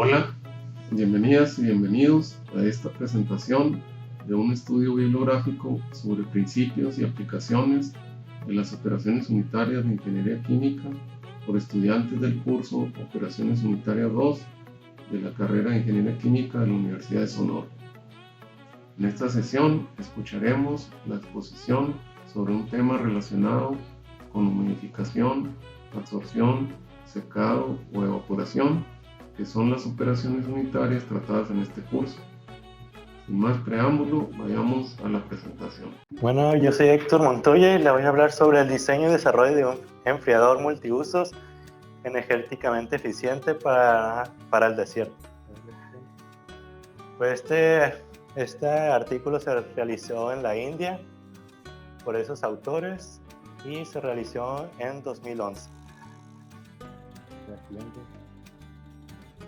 Hola, bienvenidas y bienvenidos a esta presentación de un estudio bibliográfico sobre principios y aplicaciones de las operaciones unitarias de ingeniería química por estudiantes del curso Operaciones Unitarias 2 de la carrera de Ingeniería Química de la Universidad de Sonora. En esta sesión escucharemos la exposición sobre un tema relacionado con humidificación, absorción, secado o evaporación, que son las operaciones unitarias tratadas en este curso. Sin más preámbulo, vayamos a la presentación. Bueno, yo soy Héctor Montoya y le voy a hablar sobre el diseño y desarrollo de un enfriador multiusos energéticamente eficiente para el desierto. Pues este artículo se realizó en la India por esos autores y se realizó en 2011.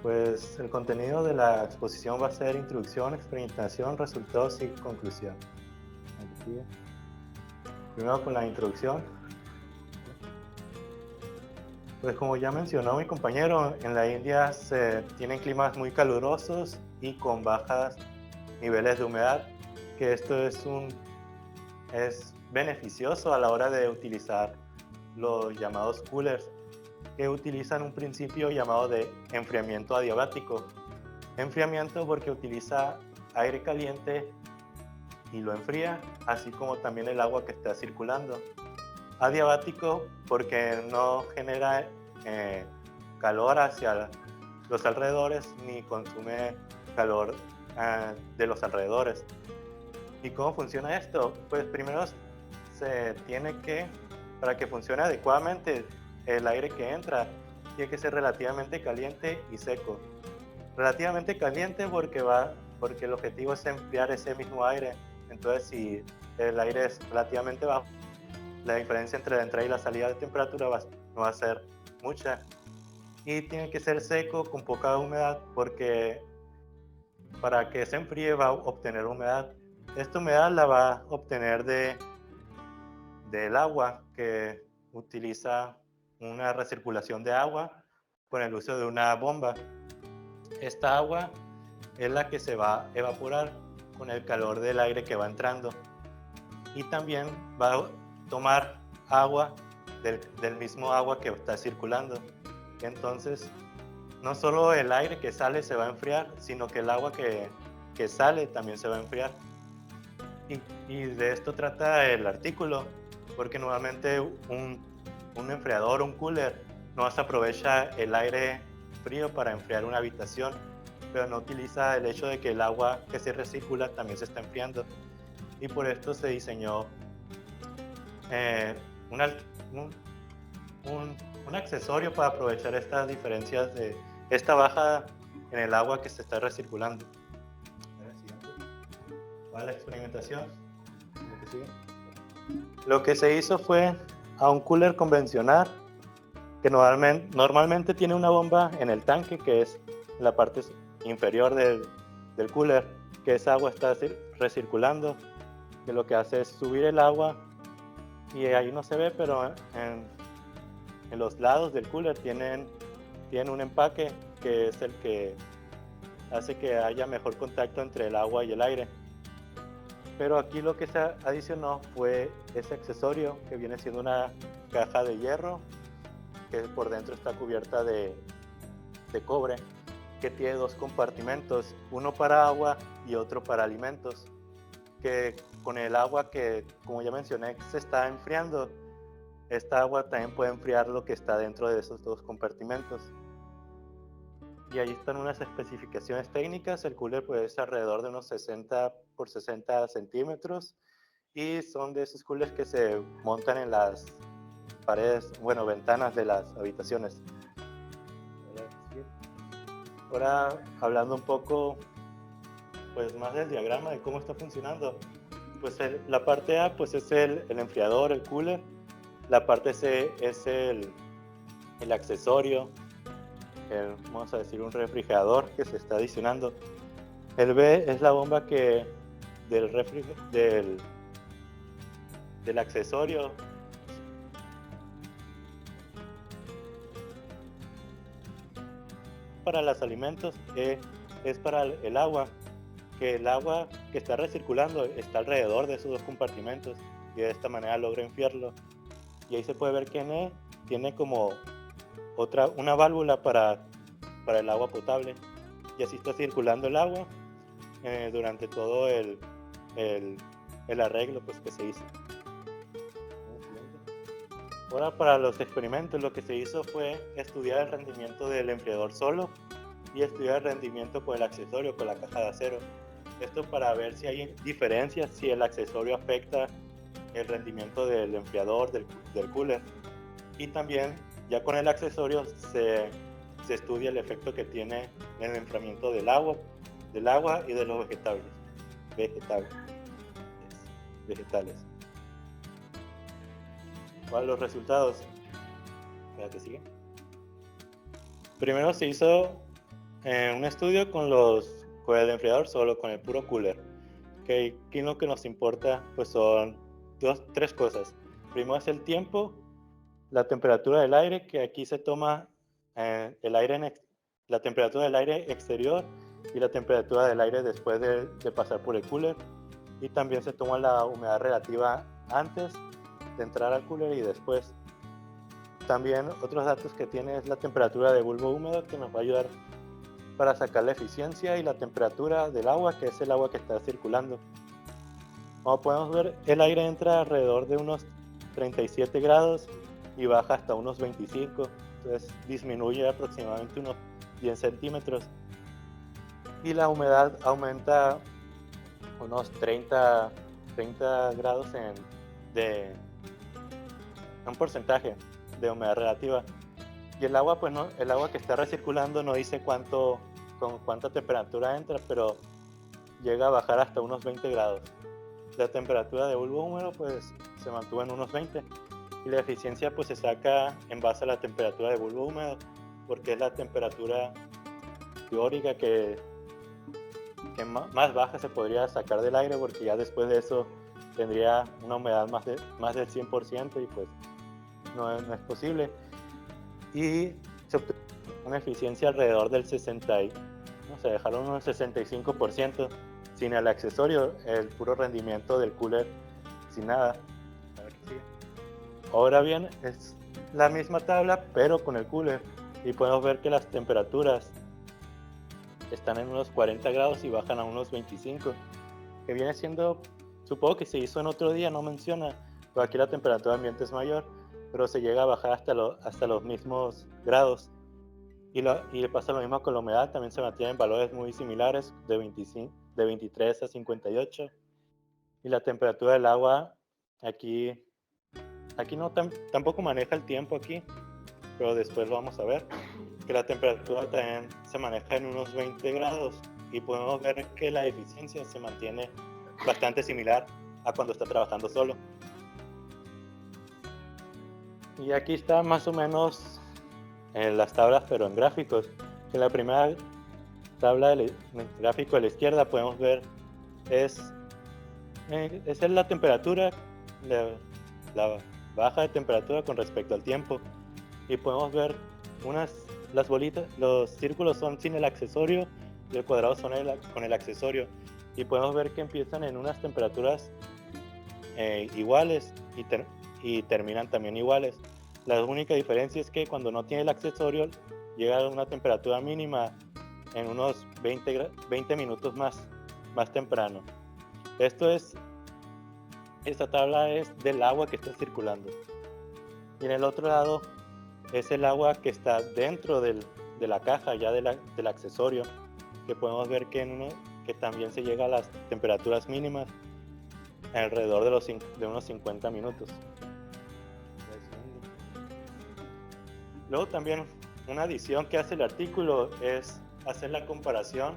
Pues el contenido de la exposición va a ser introducción, experimentación, resultados y conclusión. Primero con la introducción. Pues como ya mencionó mi compañero, en la India se tienen climas muy calurosos y con bajos niveles de humedad, que esto es beneficioso a la hora de utilizar los llamados coolers, que utilizan un principio llamado de enfriamiento adiabático. Enfriamiento porque utiliza aire caliente y lo enfría, así como también el agua que está circulando. Adiabático porque no genera calor hacia los alrededores ni consume calor de los alrededores. ¿Y cómo funciona esto? Pues primero se tiene que, para que funcione adecuadamente, el aire que entra tiene que ser relativamente caliente y seco. Relativamente caliente porque el objetivo es enfriar ese mismo aire. Entonces, si el aire es relativamente bajo, la diferencia entre la entrada y la salida de temperatura no va a ser mucha. Y tiene que ser seco, con poca humedad, porque para que se enfríe va a obtener humedad. Esta humedad la va a obtener del agua, que utiliza una recirculación de agua con el uso de una bomba. Esta agua es la que se va a evaporar con el calor del aire que va entrando. Y también va a tomar agua del mismo agua que está circulando. Entonces, no solo el aire que sale se va a enfriar, sino que el agua que sale también se va a enfriar. Y de esto trata el artículo, porque normalmente un enfriador, un cooler, no se aprovecha el aire frío para enfriar una habitación, pero no utiliza el hecho de que el agua que se recircula también se está enfriando. Y por esto se diseñó un accesorio para aprovechar estas diferencias de esta baja en el agua que se está recirculando. Para la experimentación, lo que se hizo fue a un cooler convencional que normalmente tiene una bomba en el tanque, que es la parte inferior del cooler, que esa agua está recirculando, que lo que hace es subir el agua, y ahí no se ve, pero en los lados del cooler tienen un empaque que es el que hace que haya mejor contacto entre el agua y el aire. Pero aquí lo que se adicionó fue ese accesorio que viene siendo una caja de hierro que por dentro está cubierta de cobre, que tiene dos compartimentos, uno para agua y otro para alimentos, que con el agua que, como ya mencioné, se está enfriando, esta agua también puede enfriar lo que está dentro de esos dos compartimentos. Y ahí están unas especificaciones técnicas. El cooler pues, es alrededor de unos 60 por 60 centímetros y son de esos coolers que se montan en las paredes, ventanas de las habitaciones. Ahora hablando un poco pues, más del diagrama de cómo está funcionando. Pues la parte A pues, es el enfriador, el cooler. La parte C es el accesorio, vamos a decir un refrigerador que se está adicionando. El B es la bomba del accesorio. para los alimentos es para el agua, que el agua que está recirculando está alrededor de esos dos compartimentos y de esta manera logra enfriarlo. Y ahí se puede ver que tiene como una válvula para el agua potable, y así está circulando el agua durante todo el arreglo pues, que se hizo. Ahora, para los experimentos, lo que se hizo fue estudiar el rendimiento del enfriador solo y estudiar el rendimiento con el accesorio, con la caja de acero. Esto para ver si hay diferencias, si el accesorio afecta el rendimiento del enfriador, del cooler. Y también, ya con el accesorio, se estudia el efecto que tiene en el enfriamiento del agua y de los vegetales. ¿Cuáles los resultados? Espérate, sigue. Primero se hizo un estudio con el enfriador solo, con el puro cooler. Que aquí lo que nos importa pues son tres cosas. Primero es el tiempo, la temperatura del aire, que aquí se toma la temperatura del aire exterior y la temperatura del aire después de pasar por el cooler. Y también se toma la humedad relativa antes de entrar al cooler y después. También otros datos que tiene es la temperatura de bulbo húmedo, que nos va a ayudar para sacar la eficiencia, y la temperatura del agua, que es el agua que está circulando. Como podemos ver, el aire entra alrededor de unos 37 grados y baja hasta unos 25, entonces disminuye aproximadamente unos 10 centímetros. Y la humedad aumenta unos 30 grados de un porcentaje de humedad relativa. Y el agua, pues no, el agua que está recirculando no dice con cuánta temperatura entra, pero llega a bajar hasta unos 20 grados. La temperatura de bulbo húmedo pues se mantuvo en unos 20, y la eficiencia pues se saca en base a la temperatura de bulbo húmedo, porque es la temperatura teórica que más baja se podría sacar del aire, porque ya después de eso tendría una humedad más del 100%, y pues no es posible. Y se obtuvo una eficiencia alrededor del 65%, sin el accesorio, el puro rendimiento del cooler sin nada. Ahora bien, es la misma tabla pero con el cooler, y podemos ver que las temperaturas están en unos 40 grados y bajan a unos 25, que viene siendo, supongo que se hizo en otro día, no menciona, pero aquí la temperatura ambiente es mayor, pero se llega a bajar hasta los mismos grados. Y le pasa lo mismo con la humedad, también se mantienen valores muy similares, de 23 a 58. Y la temperatura del agua, aquí no tampoco maneja el tiempo aquí, pero después lo vamos a ver, que la temperatura también se maneja en unos 20 grados, y podemos ver que la eficiencia se mantiene bastante similar a cuando está trabajando solo. Y aquí está más o menos las tablas, pero en gráficos. En la primera tabla del gráfico de la izquierda podemos ver es la temperatura, la baja de temperatura con respecto al tiempo, y podemos ver las bolitas, los círculos son sin el accesorio y el cuadrado son con el accesorio, y podemos ver que empiezan en unas temperaturas iguales y terminan también iguales. La única diferencia es que cuando no tiene el accesorio llega a una temperatura mínima en unos 20 minutos más temprano. Esta tabla es del agua que está circulando. Y en el otro lado es el agua que está dentro de la caja ya del accesorio, que podemos ver que también se llega a las temperaturas mínimas alrededor de unos 50 minutos. Luego también una adición que hace el artículo es hacer la comparación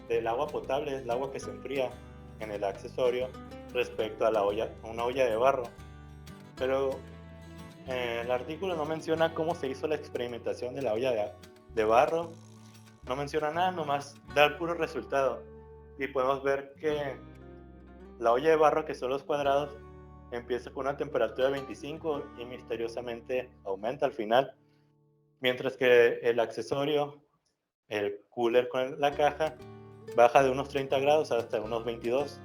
del agua potable, el agua que se enfría en el accesorio, respecto a una olla de barro. Pero el artículo no menciona cómo se hizo la experimentación de la olla de barro, no menciona nada, nomás da el puro resultado. Y podemos ver que la olla de barro, que son los cuadrados, empieza con una temperatura de 25 y misteriosamente aumenta al final, mientras que el accesorio el cooler con la caja baja de unos 30 grados hasta unos 22.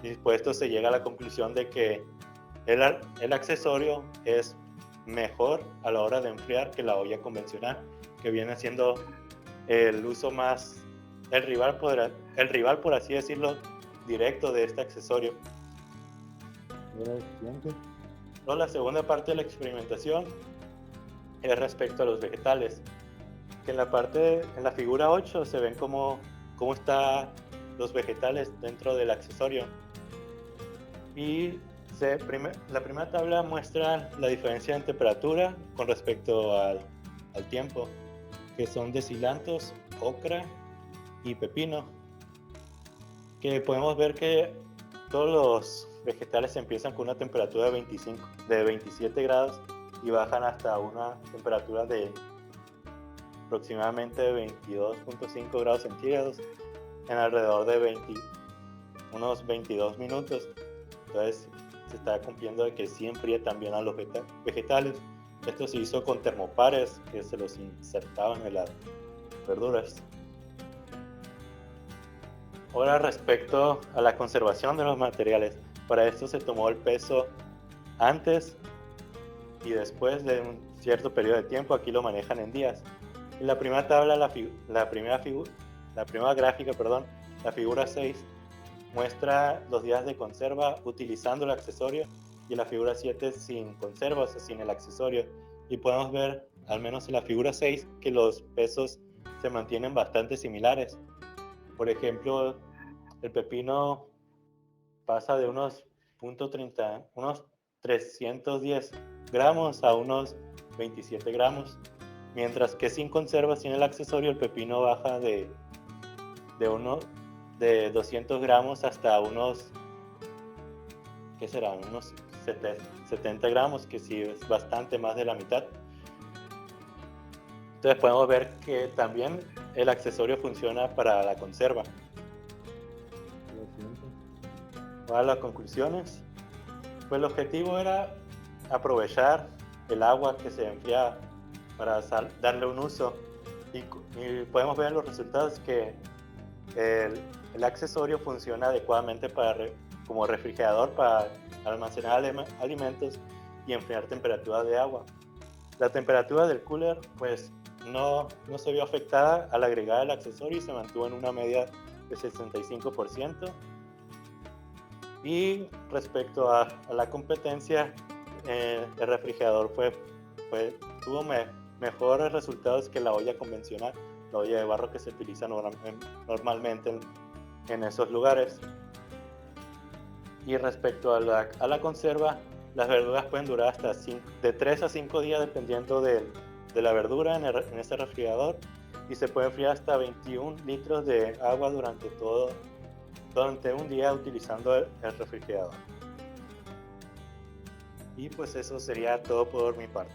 Y después esto se llega a la conclusión de que el accesorio es mejor a la hora de enfriar que la olla convencional, que viene siendo el uso más, el rival, por así decirlo, directo de este accesorio. No, la segunda parte de la experimentación es respecto a los vegetales, que en la figura 8 se ven cómo están los vegetales dentro del accesorio. Y la primera tabla muestra la diferencia en temperatura con respecto al tiempo, que son de cilantros, ocra y pepino, que podemos ver que todos los vegetales empiezan con una temperatura de 27 grados y bajan hasta una temperatura de aproximadamente 22.5 grados centígrados en alrededor de unos 22 minutos. Entonces se está cumpliendo de que sí enfríe también a los vegetales. Esto se hizo con termopares que se los insertaban en las verduras. Ahora, respecto a la conservación de los materiales, para esto se tomó el peso antes y después de un cierto periodo de tiempo. Aquí lo manejan en días. En la primera tabla, la primera gráfica, la figura 6, muestra los días de conserva utilizando el accesorio, y la figura 7 sin conserva, o sea, sin el accesorio. Y podemos ver, al menos en la figura 6, que los pesos se mantienen bastante similares. Por ejemplo, el pepino pasa de unos 310 gramos a unos 27 gramos, mientras que sin conserva, sin el accesorio, el pepino baja de 200 gramos hasta unos, ¿qué serán? Unos 70 gramos, que sí es bastante más de la mitad. Entonces podemos ver que también el accesorio funciona para la conserva. Para las conclusiones, pues el objetivo era aprovechar el agua que se enfriaba para darle un uso, y podemos ver en los resultados que el accesorio funciona adecuadamente como refrigerador para almacenar alimentos y enfriar temperaturas de agua. La temperatura del cooler pues no se vio afectada al agregar el accesorio y se mantuvo en una media de 65%. Y respecto a la competencia, el refrigerador tuvo mejores resultados que la olla convencional, la olla de barro que se utiliza normalmente en esos lugares. Y respecto a la conserva, las verduras pueden durar hasta de 3 a 5 días dependiendo de la verdura en este refrigerador, y se puede enfriar hasta 21 litros de agua durante un día utilizando el refrigerador. Y pues eso sería todo por mi parte.